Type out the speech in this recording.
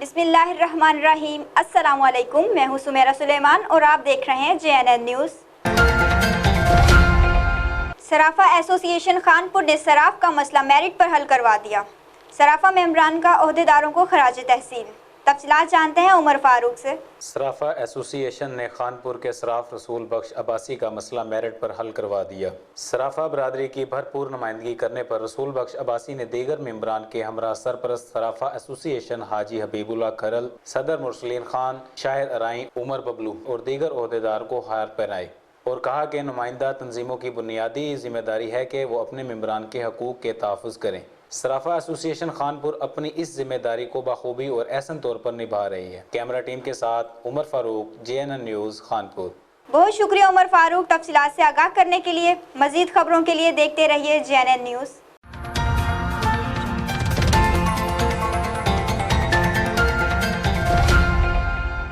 بسم اللہ الرحمن الرحیم۔ السلام علیکم، میں ہوں سمیرہ سلیمان اور آپ دیکھ رہے ہیں JNN نیوز۔ صرافہ ایسوسی ایشن خانپور نے صراف کا مسئلہ میرٹ پر حل کروا دیا۔ صرافہ ممبران کا عہدیداروں کو خراج تحسین۔ تفصیلات جانتے ہیں عمر فاروق سے۔ صرافہ ایسوسی ایشن نے خانپور کے صراف رسول بخش عباسی کا مسئلہ میرٹ پر حل کروا دیا۔ صرافہ برادری کی بھرپور نمائندگی کرنے پر رسول بخش عباسی نے دیگر ممبران کے ہمراہ سرپرست صرافہ ایسوسی ایشن حاجی حبیب اللہ کھرل، صدر مرسلین خان، شاہد ارائیں، عمر ببلو اور دیگر عہدیدار کو ہار پہنائے اور کہا کہ نمائندہ تنظیموں کی بنیادی ذمہ داری ہے کہ وہ اپنے ممبران کے حقوق کے تحفظ کریں۔ صرافہ ایسوسی ایشن خانپور اپنی اس ذمہ داری کو بخوبی اور احسن طور پر نبھا رہی ہے۔ کیمرہ ٹیم کے ساتھ عمر فاروق، JNN نیوز، خانپور۔ بہت شکریہ عمر فاروق، تفصیلات سے آگاہ کرنے کے لیے۔ مزید خبروں کے لیے دیکھتے رہیے JNN نیوز۔